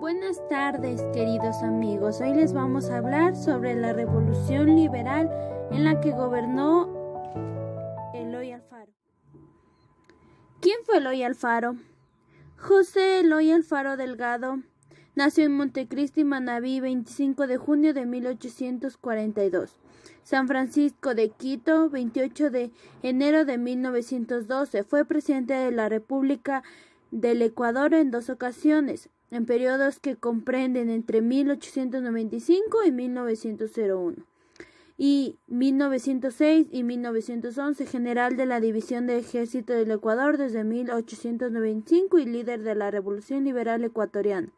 Buenas tardes, queridos amigos. Hoy les vamos a hablar sobre la revolución liberal en la que gobernó Eloy Alfaro. ¿Quién fue Eloy Alfaro? José Eloy Alfaro Delgado nació en Montecristi, Manabí, 25 de junio de 1842. San Francisco de Quito, 28 de enero de 1912. Fue presidente de la República del Ecuador en 2 ocasiones, en periodos que comprenden entre 1895 y 1901, y 1906 y 1911, general de la División de Ejército del Ecuador desde 1895 y líder de la Revolución Liberal Ecuatoriana,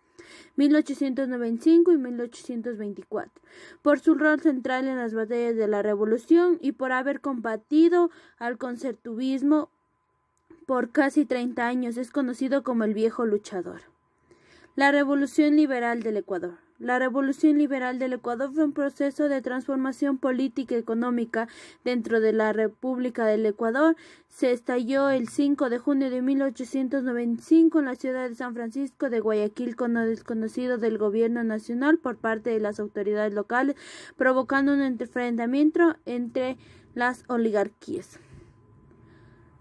1895 y 1824, por su rol central en las batallas de la Revolución y por haber combatido al conservadurismo por casi 30 años. Es conocido como el viejo luchador. La Revolución Liberal del Ecuador. La Revolución Liberal del Ecuador fue un proceso de transformación política y económica dentro de la República del Ecuador. Se estalló el 5 de junio de 1895 en la ciudad de San Francisco de Guayaquil con el desconocido del gobierno nacional por parte de las autoridades locales, provocando un enfrentamiento entre las oligarquías.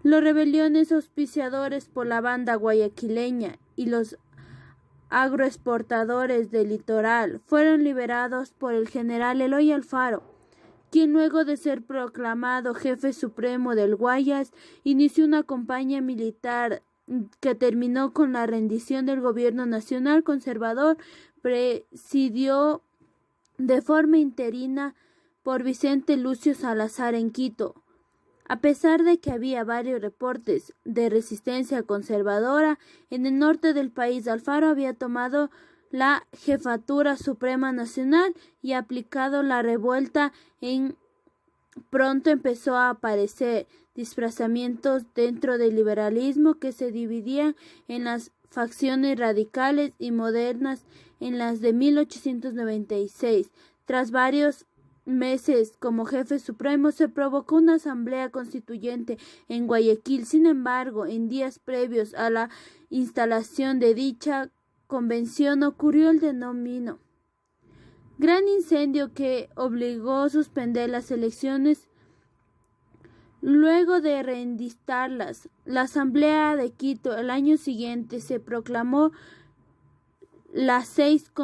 Los rebeliones auspiciadores por la banda guayaquileña y los agroexportadores del litoral fueron liberados por el general Eloy Alfaro, quien luego de ser proclamado jefe supremo del Guayas, inició una campaña militar que terminó con la rendición del gobierno nacional conservador, presidido de forma interina por Vicente Lucio Salazar en Quito. A pesar de que había varios reportes de resistencia conservadora en el norte del país, Alfaro había tomado la jefatura suprema nacional y aplicado la revuelta. Pronto empezó a aparecer desplazamientos dentro del liberalismo que se dividían en las facciones radicales y modernas en las de 1896. Tras varios meses como jefe supremo, se provocó una asamblea constituyente en Guayaquil. Sin embargo, en días previos a la instalación de dicha convención ocurrió el denominado Gran Incendio, que obligó a suspender las elecciones. Luego de reinstalarlas, la Asamblea de Quito el año siguiente se proclamó la Sexta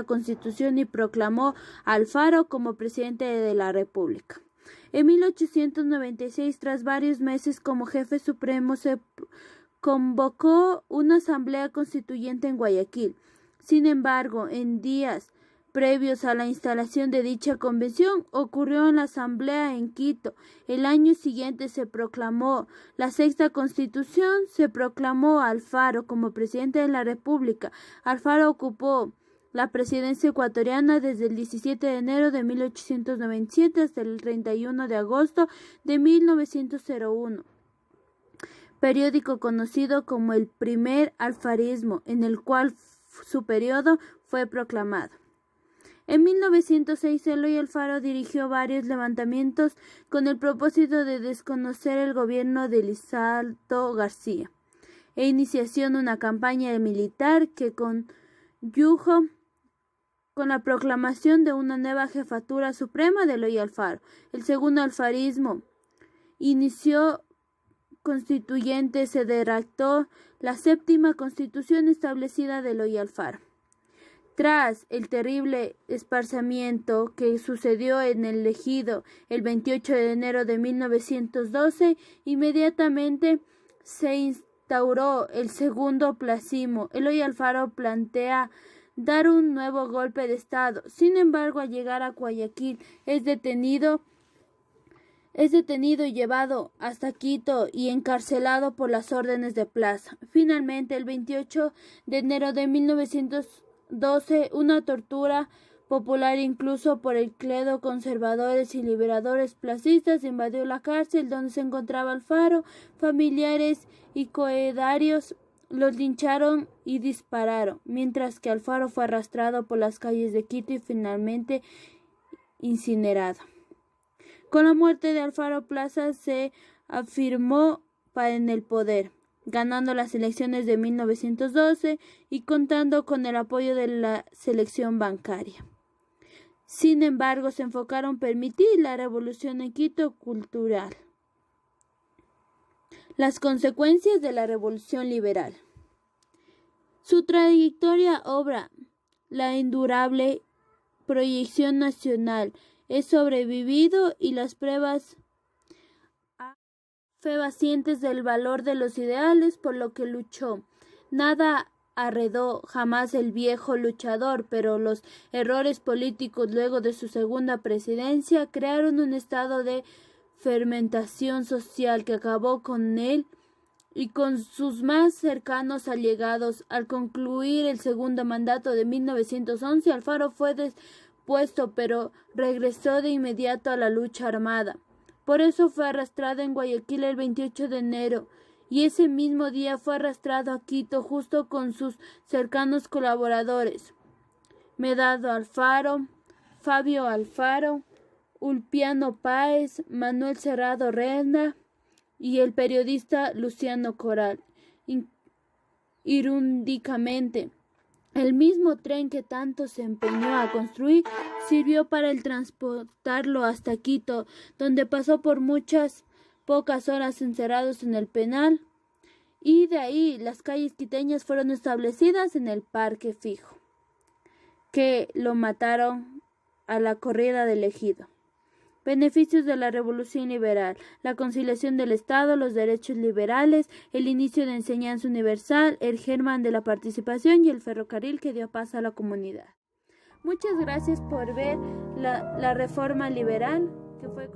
Constitución y proclamó a Alfaro como presidente de la República. En 1896, tras varios meses como jefe supremo, se convocó una asamblea constituyente en Guayaquil. Sin embargo, en días previos a la instalación de dicha convención, ocurrió en la asamblea en Quito. El año siguiente se proclamó la Sexta Constitución, se proclamó a Alfaro como presidente de la República. Alfaro ocupó la presidencia ecuatoriana desde el 17 de enero de 1897 hasta el 31 de agosto de 1901, periódico conocido como el primer alfarismo, en el cual su periodo fue proclamado. En 1906, Eloy Alfaro dirigió varios levantamientos con el propósito de desconocer el gobierno de Lizardo García e iniciación una campaña militar que condujo con la proclamación de una nueva jefatura suprema de Eloy Alfaro. El segundo alfarismo inició constituyente, se redactó la séptima constitución establecida de Eloy Alfaro. Tras el terrible esparcimiento que sucedió en el Ejido el 28 de enero de 1912, inmediatamente se instauró el segundo placismo. Eloy Alfaro plantea dar un nuevo golpe de Estado. Sin embargo, al llegar a Guayaquil es detenido y llevado hasta Quito y encarcelado por las órdenes de plaza. Finalmente, el 28 de enero de 1912, una tortura popular incluso por el clero conservadores y liberadores placistas invadió la cárcel donde se encontraba Alfaro. Familiares y coedarios los lincharon y dispararon, mientras que Alfaro fue arrastrado por las calles de Quito y finalmente incinerado. Con la muerte de Alfaro, Plaza se afirmó en el poder. ganando las elecciones de 1912 y contando con el apoyo de la selección bancaria. Sin embargo, se enfocaron en permitir la revolución en Quito cultural. Las consecuencias de la revolución liberal. Su trayectoria obra, la indurable proyección nacional, es sobrevivido y las pruebas fehacientes del valor de los ideales por lo que luchó. Nada arredó jamás el viejo luchador, pero los errores políticos luego de su segunda presidencia crearon un estado de fermentación social que acabó con él y con sus más cercanos allegados. Al concluir el segundo mandato de 1911, Alfaro fue depuesto, pero regresó de inmediato a la lucha armada. Por eso fue arrastrado en Guayaquil el 28 de enero, y ese mismo día fue arrastrado a Quito justo con sus cercanos colaboradores, Medado Alfaro, Fabio Alfaro, Ulpiano Páez, Manuel Cerrado Renda y el periodista Luciano Coral. Irúndicamente, el mismo tren que tanto se empeñó a construir sirvió para el transportarlo hasta Quito, donde pasó por pocas horas encerrados en el penal, y de ahí las calles quiteñas fueron establecidas en el Parque Fijo, que lo mataron a la corrida del ejido. Beneficios de la Revolución Liberal: la conciliación del Estado, los derechos liberales, el inicio de enseñanza universal, el germen de la participación y el ferrocarril que dio paz a la comunidad. Muchas gracias por ver la Reforma Liberal que fue